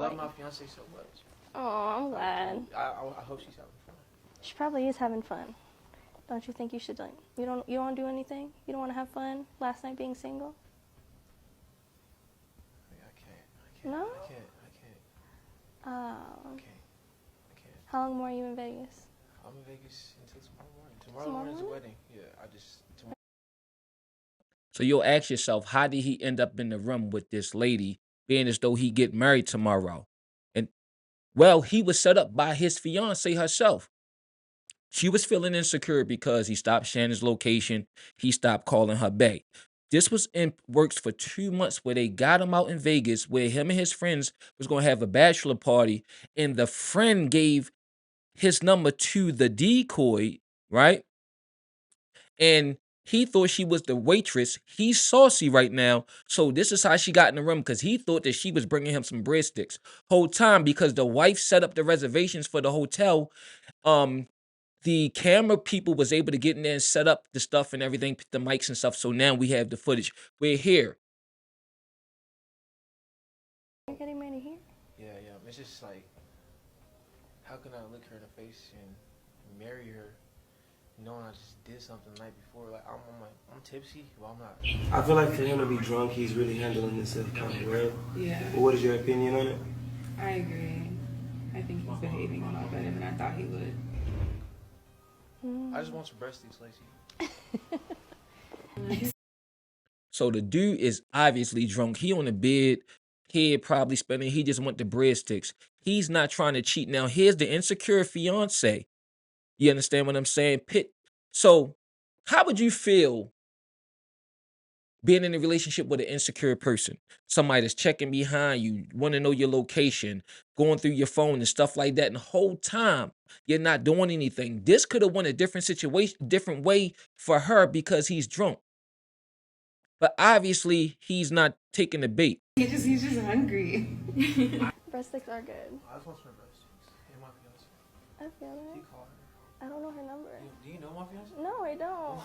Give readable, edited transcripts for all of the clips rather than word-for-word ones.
love my fiance so much. Oh, I'm glad. I hope she's having fun. She probably is having fun. Don't you think you should, like, you don't want to do anything? You don't want to have fun last night being single? I can't. No? I can't. Oh. I can't. How long more are you in Vegas? I'm in Vegas until tomorrow morning. Tomorrow morning is the wedding. Yeah, So you'll ask yourself, how did he end up in the room with this lady, being as though he get married tomorrow? And well, he was set up by his fiance herself. She was feeling insecure because he stopped sharing his location. He stopped calling her back. This was in works for 2 months where they got him out in Vegas where him and his friends was going to have a bachelor party. And the friend gave his number to the decoy, right? And he thought she was the waitress. He's saucy right now. So this is how she got in the room because he thought that she was bringing him some breadsticks. Whole time because the wife set up the reservations for the hotel. The camera people was able to get in there and set up the stuff and everything, the mics and stuff. So now we have the footage. We're here. You're getting married here? Yeah. It's just like, how can I look her in the face and marry her, knowing I just did something the night before? Like I'm tipsy. Well, I'm not. I feel like for him to be drunk, he's really handling himself kind of well. Yeah. But what is your opinion on it? I agree. I think he's behaving a lot better than I thought he would. I just want some breadsticks, Lacey. So the dude is obviously drunk. He on the bed, head probably spinning. He just want the breadsticks. He's not trying to cheat. Now here's the insecure fiance. You understand what I'm saying? So how would you feel being in a relationship with an insecure person? Somebody that's checking behind you, want to know your location, going through your phone and stuff like that. And the whole time you're not doing anything. This could have went a different situation, different way for her because he's drunk. But obviously he's not taking the bait. He's just hungry. Breadsticks are good. I just want some breadsticks. Hey, my fiance. I feel Do that. you call her? I don't know her number. Do you know my fiance? No, I don't.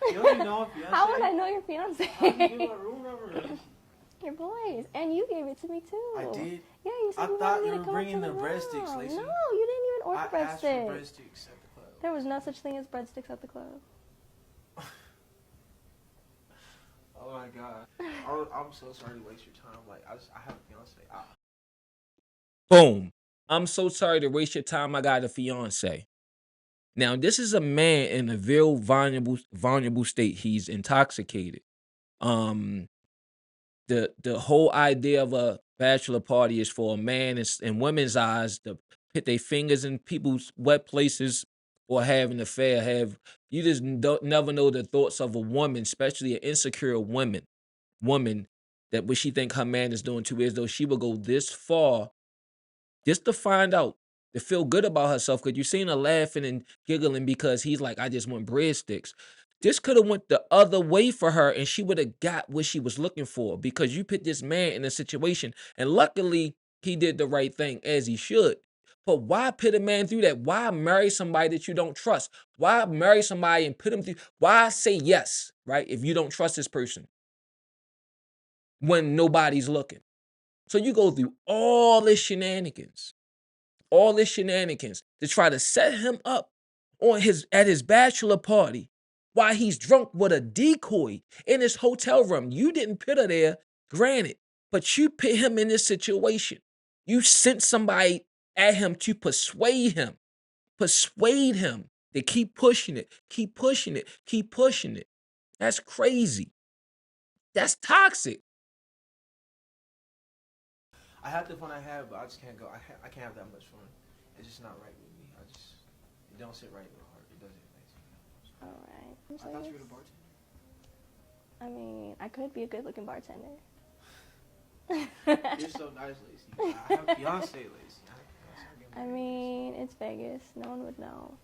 You don't even know my fiance? How would I know your fiance? How did you get my room number? Your boys. And you gave it to me too. I did? Yeah, you said I you thought wanted me you to were come bringing up to the breadsticks, room. Lacey. No, you didn't even order I asked for breadsticks. breadsticks at the club. There was no such thing as breadsticks at the club. Oh my god. I'm so sorry to waste your time. Like, I have a fiance. Boom. I'm so sorry to waste your time. I got a fiance. Now, this is a man in a real vulnerable state. He's intoxicated. The whole idea of a bachelor party is for a man in women's eyes to put their fingers in people's wet places or have an affair. You just never know the thoughts of a woman, especially an insecure woman, that what she think her man is doing to her, as though she would go this far just to find out, to feel good about herself. Because you seen her laughing and giggling because he's like, I just want breadsticks. This could have went the other way for her and she would have got what she was looking for because you put this man in a situation and luckily he did the right thing as he should. But why put a man through that? Why marry somebody that you don't trust? Why marry somebody and put him through? Why say yes, right? If you don't trust this person when nobody's looking. So you go through all this shenanigans to try to set him up at his bachelor party while he's drunk with a decoy in his hotel room. You didn't put her there, granted, but you put him in this situation. You sent somebody at him to persuade him to keep pushing it. That's crazy. That's toxic. I have the fun I have, but I just can't go. I can't have that much fun. It's just not right with me. It don't sit right with my heart. It doesn't. All right. I thought you were the bartender. I mean, I could be a good-looking bartender. You're so nice, Lacey. I have a fiance, Lacey. I mean, it's Vegas. No one would know.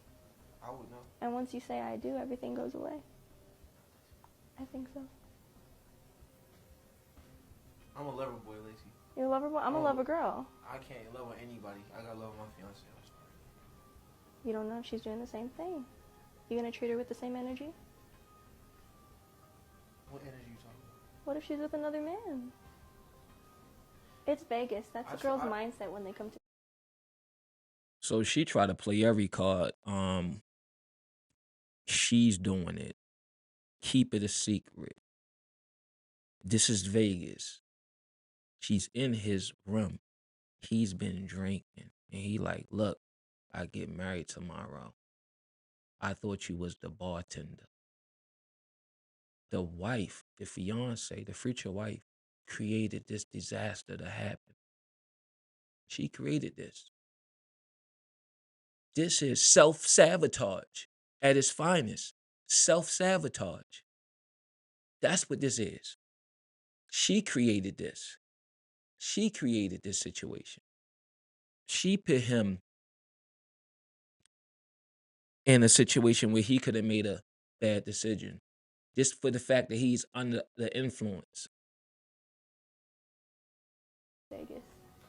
I would know. And once you say I do, everything goes away. I think so. I'm a lover boy, Lacey. You're a lover boy? I'm a lover girl. I can't love with anybody. I gotta love my fiance. You don't know if she's doing the same thing. You gonna treat her with the same energy? What energy you talking about? What if she's with another man? It's Vegas. That's a girl's I- mindset when they come to. So she tried to play every card. She's doing it. Keep it a secret. This is Vegas. She's in his room. He's been drinking. And he like, look, I get married tomorrow. I thought you was the bartender. The wife, the fiance, the future wife, created this disaster to happen. She created this. This is self-sabotage at its finest. Self-sabotage. That's what this is. She created this. She created this situation. She put him in a situation where he could have made a bad decision just for the fact that he's under the influence. Vegas.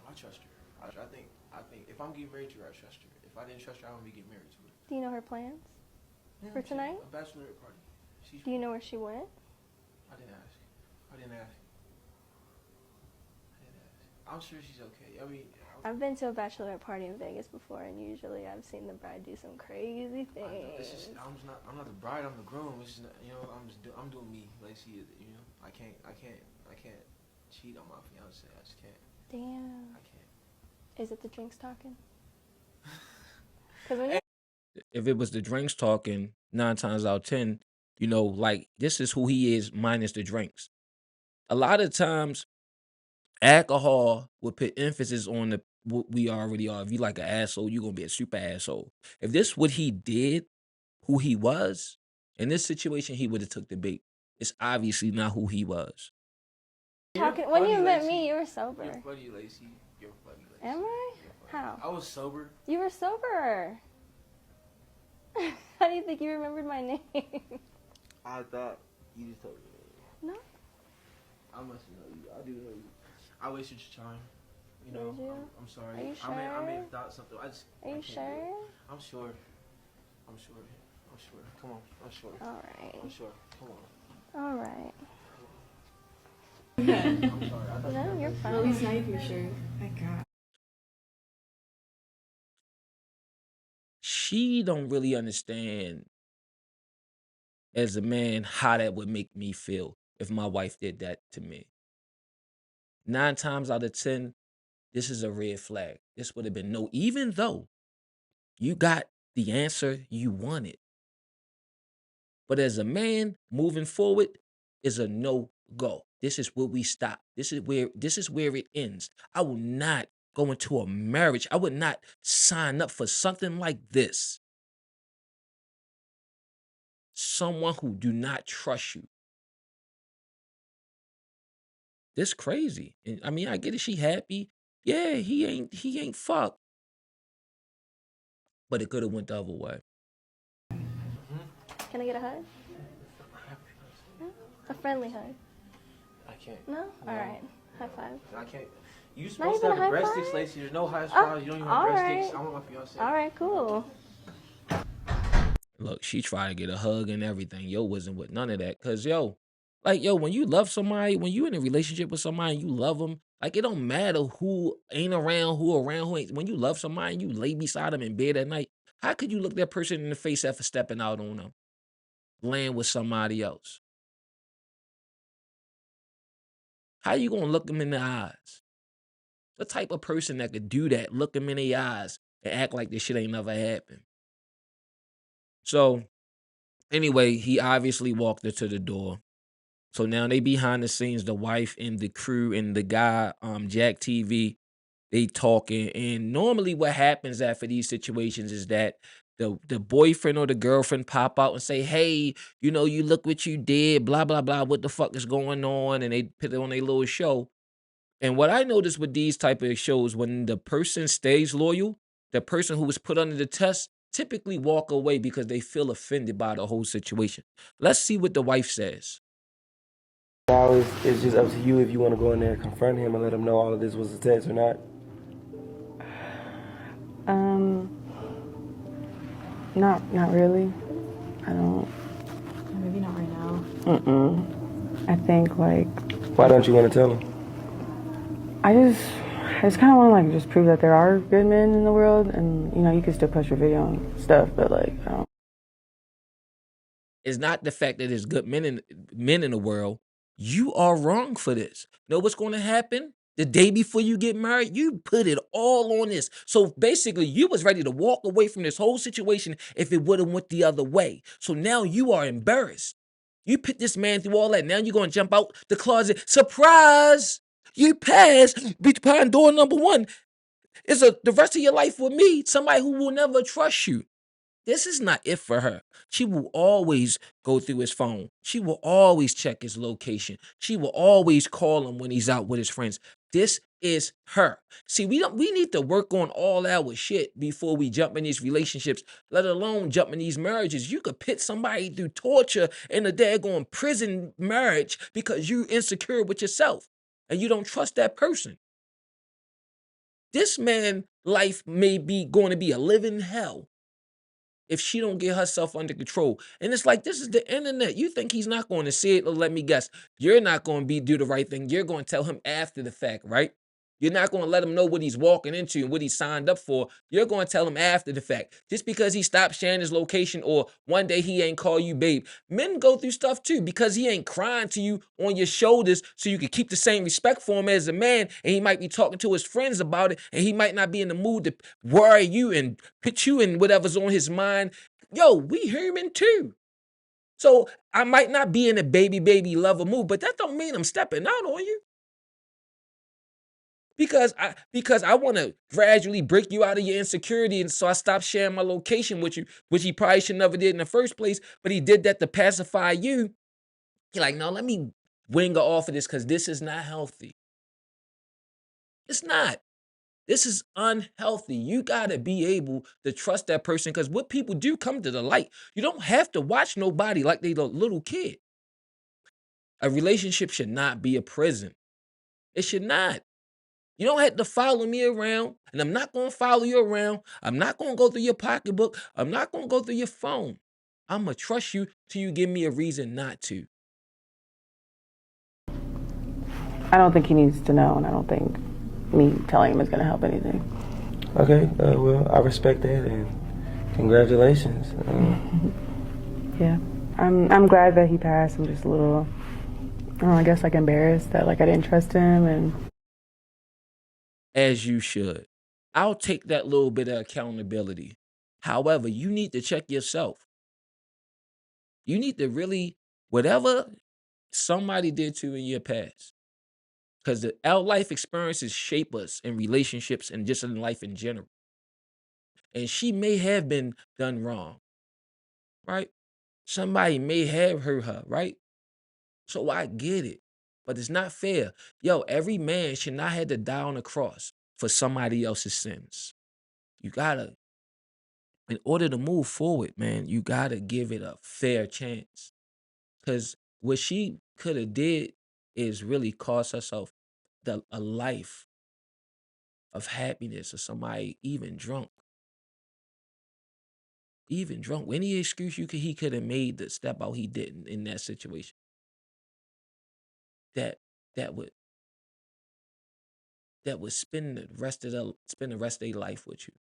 I trust her. I think if I'm getting married to her, I trust her. If I didn't trust her, I wouldn't be getting married to her. Do you know her plans Yeah, for tonight? A bachelorette party. Do you know where she went? I didn't ask. I'm sure she's okay. I mean, I've been to a bachelorette party in Vegas before, and usually I've seen the bride do some crazy things. I'm not the bride. I'm the groom. It's just, I'm doing me. Like she, I can't cheat on my fiance. I just can't. Damn. I can't. Is it the drinks talking? Because when you If it was the drinks talking, 9 times out of 10, like this is who he is minus the drinks. A lot of times, alcohol would put emphasis on what we already are. If you like an asshole, you're gonna be a super asshole. If this what he did, who he was, in this situation, he would have took the bait. It's obviously not who he was. talking, when you met me, you were sober. You're funny, Lacey. You're funny, Lacey. Am I? How? I was sober. You were sober. How do you think you remembered my name? I thought you just told me. No. I must know you. I do know you. I wasted your time. Did you? I'm sorry. Are you I may sure? have thought something. Are you can't do it. sure? I'm sure. Come on. I'm sure. All right. I'm sure. Come on. All right. I'm sorry. I thought No, you're At least fine. now you can be sure. Thank God. She don't really understand as a man how that would make me feel if my wife did that to me. 9 times out of 10, this is a red flag. This would have been no, even though you got the answer you wanted. But as a man, moving forward is a no-go. This is where we stop. This is where it ends. I will not go into a marriage. I would not sign up for something like this. Someone who do not trust you. This crazy. And I mean, I get it. She happy. Yeah, he ain't fucked. But it could have went the other way. Can I get a hug? No? A friendly hug? I can't. No? All right. High five. I can't. You Not supposed to even have a the breast high sticks, five? Lacey. There's no high fives. You don't even have all breast right. sticks. I want my fiance. All right, cool. Look, she tried to get a hug and everything. Yo wasn't with none of that. Cause when you love somebody, when you in a relationship with somebody and you love them, like it don't matter who ain't around, who ain't. When you love somebody and you lay beside them in bed at night, how could you look that person in the face after stepping out on them, laying with somebody else? How you gonna look them in the eyes? The type of person that could do that, look them in the eyes and act like this shit ain't never happened. So anyway, he obviously walked her to the door. So now they behind the scenes, the wife and the crew and the guy, Jack TV, they talking. And normally what happens after these situations is that the boyfriend or the girlfriend pop out and say, hey, you look what you did, blah, blah, blah, what the fuck is going on? And they put it on their little show. And what I noticed with these type of shows, when the person stays loyal, the person who was put under the test typically walk away because they feel offended by the whole situation. Let's see what the wife says. Now it's just up to you if you want to go in there and confront him and let him know all of this was a test or not. Not really. I don't. Maybe not right now. I think Why don't you want to tell him? I just kind of want to like just prove that there are good men in the world, and you know, you can still post your video and stuff, but like, I don't. It's not the fact that there's good men in the world. You are wrong for this. Know what's going to happen? The day before you get married, you put it all on this. So basically, you was ready to walk away from this whole situation if it would have went the other way. So now you are embarrassed. You put this man through all that. Now you're going to jump out the closet. Surprise! You passed behind door number one. It's the rest of your life with me, somebody who will never trust you. This is not it for her. She will always go through his phone. She will always check his location. She will always call him when he's out with his friends. This is her. See, we need to work on all our shit before we jump in these relationships, let alone jump in these marriages. You could pit somebody through torture in a daggone prison marriage because you insecure with yourself and you don't trust that person. This man life may be going to be a living hell if she don't get herself under control. And it's like, this is the internet. You think he's not going to see it? Or let me guess, you're not going to do the right thing. You're going to tell him after the fact, right? You're not going to let him know what he's walking into and what he signed up for. You're going to tell him after the fact. Just because he stopped sharing his location or one day he ain't call you babe. Men go through stuff too because he ain't crying to you on your shoulders so you can keep the same respect for him as a man, and he might be talking to his friends about it, and he might not be in the mood to worry you and put you in whatever's on his mind. Yo, we human too. So I might not be in a baby lover mood, but that don't mean I'm stepping out on you. Because I want to gradually break you out of your insecurity, and so I stopped sharing my location with you, which he probably should never did in the first place, but he did that to pacify you. You're like, no, let me wing her off of this because this is not healthy. It's not. This is unhealthy. You got to be able to trust that person because what people do come to the light. You don't have to watch nobody like they a little kid. A relationship should not be a prison. It should not. You don't have to follow me around, and I'm not going to follow you around. I'm not going to go through your pocketbook. I'm not going to go through your phone. I'm going to trust you till you give me a reason not to. I don't think he needs to know, and I don't think me telling him is going to help anything. Okay, well, I respect that, and congratulations. Yeah, I'm glad that he passed. I'm just a little, I don't know, I guess like embarrassed that like I didn't trust him, and as you should. I'll take that little bit of accountability. However, you need to check yourself. You need to really, whatever somebody did to you in your past, because our life experiences shape us in relationships and just in life in general. And she may have been done wrong, right? Somebody may have hurt her, right? So I get it. But it's not fair. Yo, every man should not have to die on a cross for somebody else's sins. You gotta, in order to move forward, man, you gotta give it a fair chance. Because what she could have did is really cost herself a life of happiness or somebody even drunk. Even drunk. Any excuse he could have made to step out, he didn't in that situation. That would spend the rest of their life with you.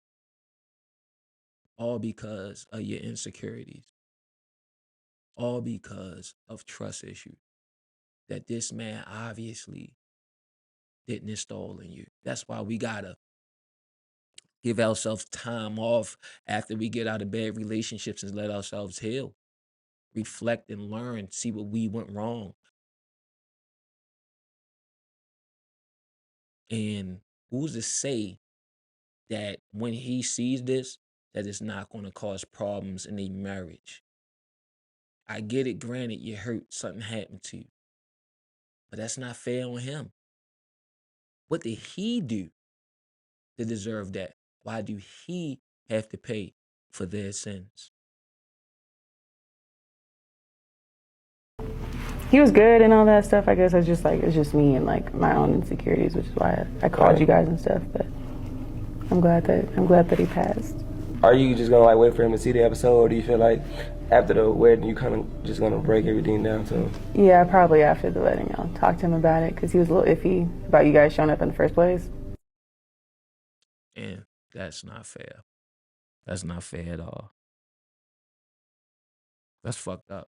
All because of your insecurities. All because of trust issues that this man obviously didn't install in you. That's why we gotta give ourselves time off after we get out of bad relationships and let ourselves heal. Reflect and learn, see what we went wrong. And who's to say that when he sees this, that it's not going to cause problems in a marriage? I get it, granted, you're hurt, something happened to you. But that's not fair on him. What did he do to deserve that? Why do he have to pay for their sins? he was good and all that stuff. I guess it's just me and like my own insecurities, which is why I called you guys and stuff. But I'm glad that he passed. Are you just gonna like wait for him to see the episode, or do you feel like after the wedding you kind of just gonna break everything down to him? Yeah, probably after the wedding, I'll talk to him about it because he was a little iffy about you guys showing up in the first place. And that's not fair. That's not fair at all. That's fucked up.